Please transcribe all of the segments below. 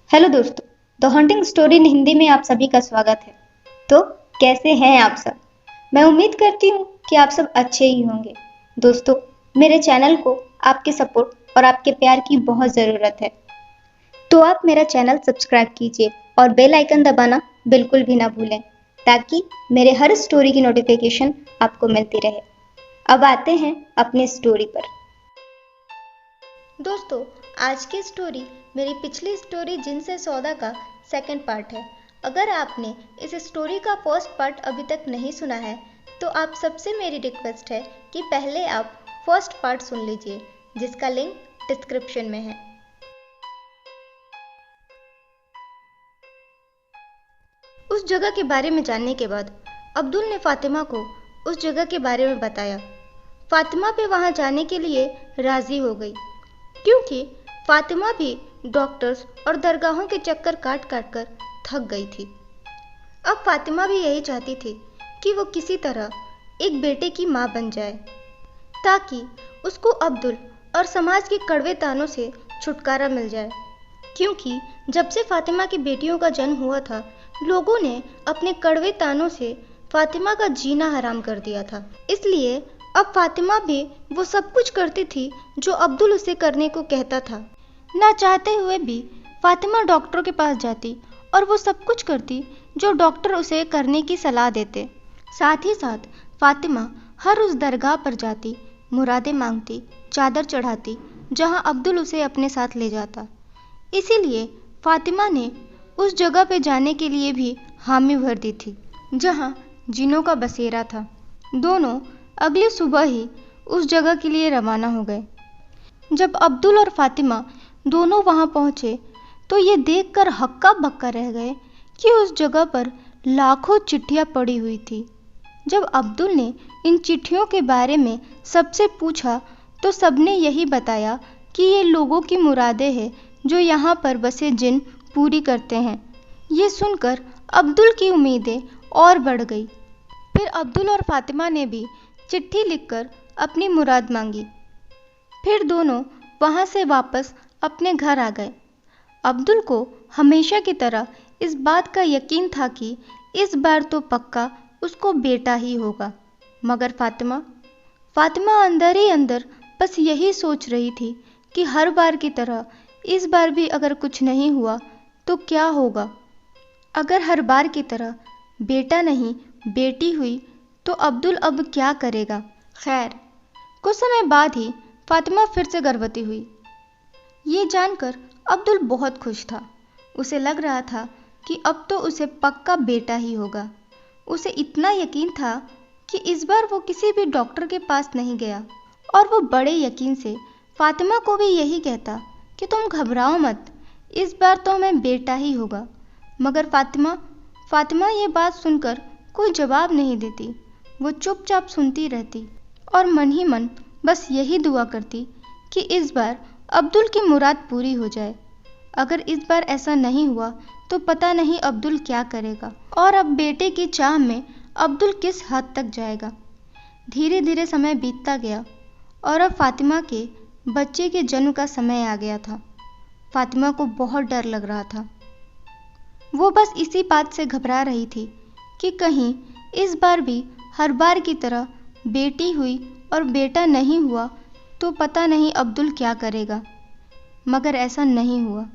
Hello दोस्तों, the haunting story in Hindi में आप सभी का स्वागत है। तो कैसे हैं आप सब? मैं उम्मीद करती हूँ कि आप सब अच्छे ही होंगे। दोस्तों, मेरे चैनल को आपके सपोर्ट और आपके प्यार की बहुत ज़रूरत है, तो आप मेरा चैनल सब्सक्राइब कीजिए और बेल आइकन दबाना बिल्कुल भी ना भूलें, ताकि मेरे हर स्टोरी की नोटिफिकेशन आपको मिलती रहे। अब आते हैं अपनी स्टोरी पर। दोस्तों, आज की स्टोरी मेरी पिछली स्टोरी जिनसे सौदा का सेकंड पार्ट है। अगर आपने इस स्टोरी का फर्स्ट पार्ट अभी तक नहीं सुना है तो आप सबसे मेरी रिक्वेस्ट है कि पहले आप फर्स्ट पार्ट सुन लीजिए, जिसका लिंक डिस्क्रिप्शन में है। उस जगह के बारे में जानने के बाद अब्दुल ने फातिमा को उस जगह के बारे में बताया। फातिमा भी वहां जाने के लिए राजी हो गई, क्योंकि फातिमा भी डॉक्टर्स और दरगाहों के चक्कर काट काट कर थक गई थी। अब फातिमा भी यही चाहती थी कि वो किसी तरह एक बेटे की मां बन जाए, ताकि उसको अब्दुल और समाज के कड़वे तानों से छुटकारा मिल जाए। क्योंकि जब से फातिमा की बेटियों का जन्म हुआ था, लोगों ने अपने कड़वे तानों से फातिमा का जीना हराम कर दिया था। इसलिए अब फातिमा भी वो सब कुछ करती थी जो अब्दुल उसे करने को कहता था। ना चाहते हुए भी फातिमा डॉक्टर के पास जाती और वो सब कुछ करती जो डॉक्टर उसे करने की सलाह देते। साथ ही साथ फातिमा हर उस दरगाह पर जाती, मुरादें मांगती, चादर चढ़ाती जहां अब्दुल उसे अपने साथ ले जाता। इसीलिए फातिमा ने उस जगह पे जाने के लिए भी हामी भर दी थी जहां जिनों का बसेरा था। दोनों अगली सुबह ही उस जगह के लिए रवाना हो गए। जब अब्दुल और फातिमा दोनों वहां पहुंचे तो ये देखकर हक्का बक्का रह गए कि उस जगह पर लाखों चिट्ठियां पड़ी हुई थी। जब अब्दुल ने इन चिट्ठियों के बारे में सबसे पूछा तो सबने यही बताया कि ये लोगों की मुरादें हैं जो यहाँ पर बसे जिन पूरी करते हैं। ये सुनकर अब्दुल की उम्मीदें और बढ़ गई। फिर अब्दुल और फातिमा ने भी चिट्ठी लिखकर अपनी मुराद मांगी। फिर दोनों वहां से वापस अपने घर आ गए। अब्दुल को हमेशा की तरह इस बात का यकीन था कि इस बार तो पक्का उसको बेटा ही होगा, मगर फातिमा अंदर ही अंदर बस यही सोच रही थी कि हर बार की तरह इस बार भी अगर कुछ नहीं हुआ तो क्या होगा। अगर हर बार की तरह बेटा नहीं बेटी हुई तो अब्दुल अब क्या करेगा। खैर, कुछ समय बाद ही फातिमा फिर से गर्भवती हुई। ये जानकर अब्दुल बहुत खुश था। उसे लग रहा था कि अब तो उसे पक्का बेटा ही होगा। उसे इतना यकीन था कि इस बार वो किसी भी डॉक्टर के पास नहीं गया और वो बड़े यकीन से फातिमा को भी यही कहता कि तुम घबराओ मत, इस बार तो हमें बेटा ही होगा। मगर फातिमा ये बात सुनकर कोई जवाब नहीं देती। वो चुपचाप सुनती रहती और मन ही मन बस यही दुआ करती कि इस बार अब्दुल की मुराद पूरी हो जाए। अगर इस बार ऐसा नहीं हुआ तो पता नहीं अब्दुल क्या करेगा और अब बेटे की चाह में अब्दुल किस हद तक जाएगा। धीरे धीरे समय बीतता गया और अब फातिमा के बच्चे के जन्म का समय आ गया था। फातिमा को बहुत डर लग रहा था। वो बस इसी बात से घबरा रही थी कि कहीं इस बार भी हर बार की तरह बेटी हुई और बेटा नहीं हुआ तो पता नहीं अब्दुल क्या करेगा। मगर ऐसा नहीं हुआ।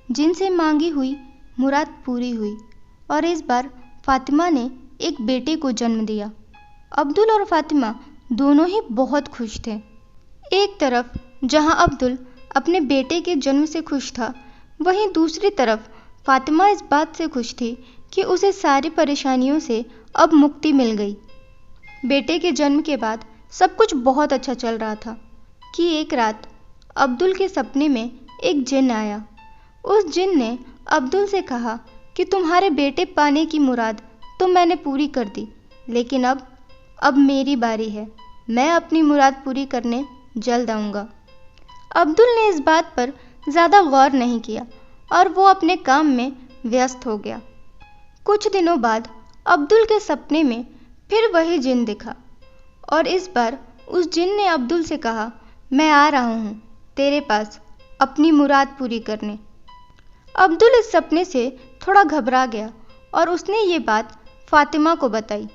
जिनसे मांगी हुई मुराद पूरी हुई और इस बार फातिमा ने एक बेटे को जन्म दिया। अब्दुल और फातिमा दोनों ही बहुत खुश थे। एक तरफ जहां अब्दुल अपने बेटे के जन्म से खुश था, वहीं दूसरी तरफ फातिमा इस बात से खुश थी कि उसे सारी परेशानियों से अब मुक्ति मिल गई। बेटे के जन्म के बाद सब कुछ बहुत अच्छा चल रहा था कि एक रात अब्दुल के सपने में एक जिन आया। उस जिन ने अब्दुल से कहा कि तुम्हारे बेटे पाने की मुराद तो मैंने पूरी कर दी, लेकिन अब मेरी बारी है। मैं अपनी मुराद पूरी करने जल्द आऊँगा। अब्दुल ने इस बात पर ज़्यादा गौर नहीं किया और वो अपने काम में व्यस्त हो गया। कुछ दिनों बाद अब्दुल के सपने में फिर वही जिन दिखा और इस बार उस जिन ने अब्दुल से कहा, मैं आ रहा हूँ तेरे पास अपनी मुराद पूरी करने। अब्दुल इस सपने से थोड़ा घबरा गया और उसने ये बात फातिमा को बताई।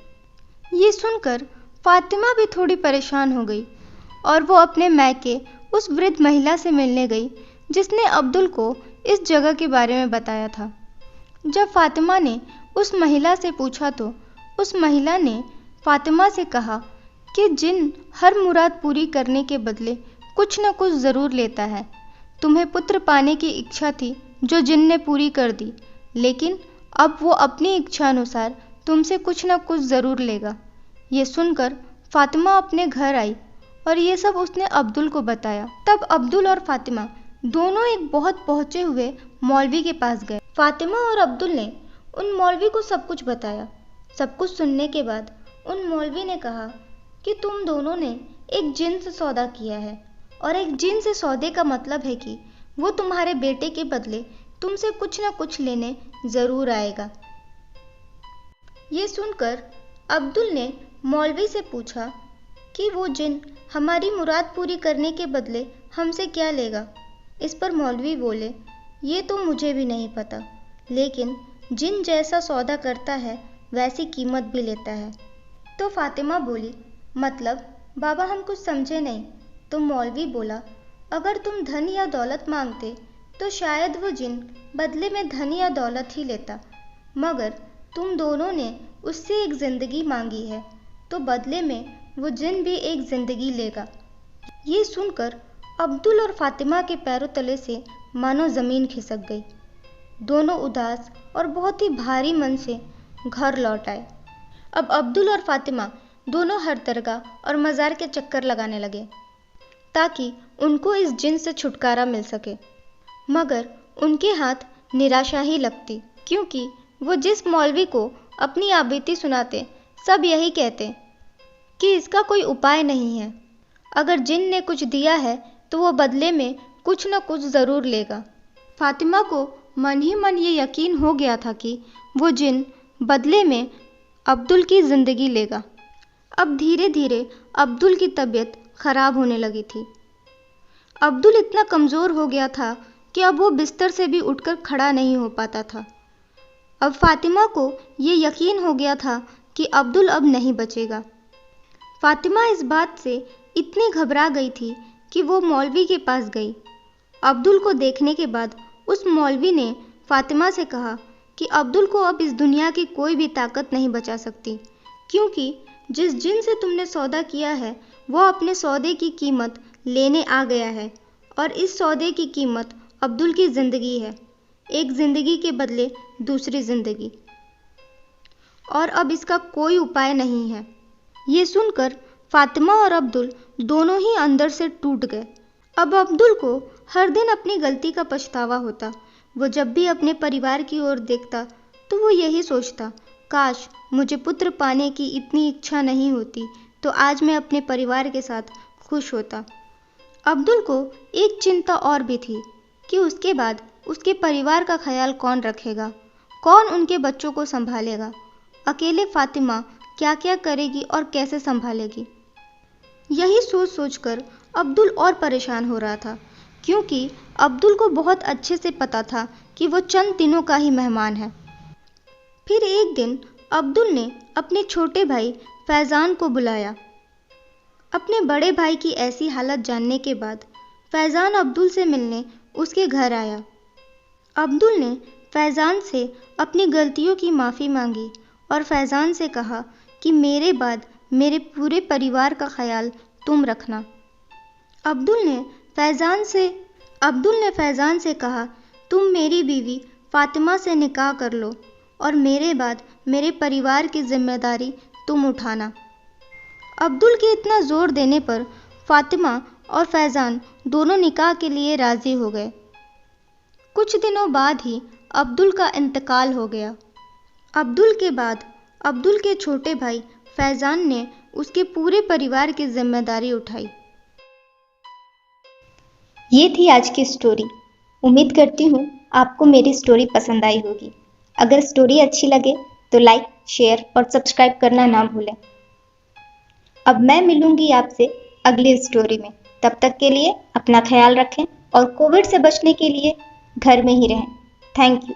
ये सुनकर फातिमा भी थोड़ी परेशान हो गई और वो अपने मायके उस वृद्ध महिला से मिलने गई जिसने अब्दुल को इस जगह के बारे में बताया था। जब फातिमा ने उस महिला से पूछा तो उस महिला ने फातिमा से कहा कि जिन हर मुराद पूरी करने के बदले कुछ न कुछ ज़रूर लेता है। तुम्हें पुत्र पाने की इच्छा थी जो जिन ने पूरी कर दी, लेकिन अब वो अपनी इच्छा अनुसार तुमसे कुछ न कुछ ज़रूर लेगा। ये सुनकर फातिमा अपने घर आई और ये सब उसने अब्दुल को बताया। तब अब्दुल और फातिमा दोनों एक बहुत पहुँचे हुए मौलवी के पास गए। फातिमा और अब्दुल ने उन मौलवी को सब कुछ बताया। सब कुछ सुनने के बाद उन मौलवी ने कहा कि तुम दोनों ने एक जिन से सौदा किया है और एक जिन से सौदे का मतलब है कि वो तुम्हारे बेटे के बदले तुमसे कुछ न कुछ लेने ज़रूर आएगा। ये सुनकर अब्दुल ने मौलवी से पूछा कि वो जिन हमारी मुराद पूरी करने के बदले हमसे क्या लेगा। इस पर मौलवी बोले, ये तो मुझे भी नहीं पता, लेकिन जिन जैसा सौदा करता है वैसी कीमत भी लेता है। तो फातिमा बोली, मतलब बाबा हम कुछ समझे नहीं। तो मौलवी बोला, अगर तुम धन या दौलत मांगते तो शायद वो जिन बदले में धन या दौलत ही लेता, मगर तुम दोनों ने उससे एक ज़िंदगी मांगी है तो बदले में वो जिन भी एक ज़िंदगी लेगा। ये सुनकर अब्दुल और फातिमा के पैरों तले से मानो ज़मीन खिसक गई। दोनों उदास और बहुत ही भारी मन से घर लौट आए। अब अब्दुल और फातिमा दोनों हर दरगाह और मज़ार के चक्कर लगाने लगे ताकि उनको इस जिन से छुटकारा मिल सके, मगर उनके हाथ निराशा ही लगती, क्योंकि वो जिस मौलवी को अपनी आबीती सुनाते सब यही कहते कि इसका कोई उपाय नहीं है। अगर जिन ने कुछ दिया है तो वो बदले में कुछ न कुछ ज़रूर लेगा। फातिमा को मन ही मन ये यकीन हो गया था कि वो जिन बदले में अब्दुल की ज़िंदगी लेगा। अब धीरे धीरे अब्दुल की तबीयत खराब होने लगी थी। अब्दुल इतना कमज़ोर हो गया था कि अब वो बिस्तर से भी उठकर खड़ा नहीं हो पाता था। अब फातिमा को ये यकीन हो गया था कि अब्दुल अब नहीं बचेगा। फातिमा इस बात से इतनी घबरा गई थी कि वो मौलवी के पास गई। अब्दुल को देखने के बाद उस मौलवी ने फातिमा से कहा कि अब्दुल को अब इस दुनिया की कोई भी ताकत नहीं बचा सकती, क्योंकि जिस जिन से तुमने सौदा किया है वो अपने सौदे की कीमत लेने आ गया है और इस सौदे की कीमत अब्दुल की ज़िंदगी है, एक ज़िंदगी के बदले दूसरी ज़िंदगी, और अब इसका कोई उपाय नहीं है। ये सुनकर फातिमा और अब्दुल दोनों ही अंदर से टूट गए। अब अब्दुल को हर दिन अपनी गलती का पछतावा होता। वो जब भी अपने परिवार की ओर देखता तो वो यही सोचता, काश मुझे पुत्र पाने की इतनी इच्छा नहीं होती तो आज मैं अपने परिवार के साथ खुश होता। अब्दुल को एक चिंता और भी थी कि उसके बाद उसके परिवार का ख्याल कौन रखेगा, कौन उनके बच्चों को संभालेगा। अकेले फातिमा क्या क्या करेगी और कैसे संभालेगी। यही सोच सोचकर अब्दुल और परेशान हो रहा था, क्योंकि अब्दुल को बहुत अच्छे से पता था कि वो चंद दिनों का ही मेहमान है। फिर एक दिन अब्दुल ने अपने छोटे भाई फैज़ान को बुलाया। अपने बड़े भाई की ऐसी हालत जानने के बाद फैज़ान अब्दुल से मिलने उसके घर आया। अब्दुल ने फैज़ान से अपनी गलतियों की माफ़ी मांगी और फैज़ान से कहा कि मेरे बाद मेरे पूरे परिवार का ख्याल तुम रखना। अब्दुल ने फैज़ान से कहा, तुम मेरी बीवी फातिमा से निकाह कर लो और मेरे बाद मेरे परिवार की जिम्मेदारी तुम उठाना। अब्दुल के इतना ज़ोर देने पर फातिमा और फैज़ान दोनों निकाह के लिए राज़ी हो गए। कुछ दिनों बाद ही अब्दुल का इंतकाल हो गया। अब्दुल के बाद अब्दुल के छोटे भाई फैज़ान ने उसके पूरे परिवार की जिम्मेदारी उठाई। ये थी आज की स्टोरी। उम्मीद करती हूँ आपको मेरी स्टोरी पसंद आई होगी। अगर स्टोरी अच्छी लगे तो लाइक, शेयर और सब्सक्राइब करना ना भूलें। अब मैं मिलूंगी आपसे अगली स्टोरी में। तब तक के लिए अपना ख्याल रखें और कोविड से बचने के लिए घर में ही रहें। Thank you.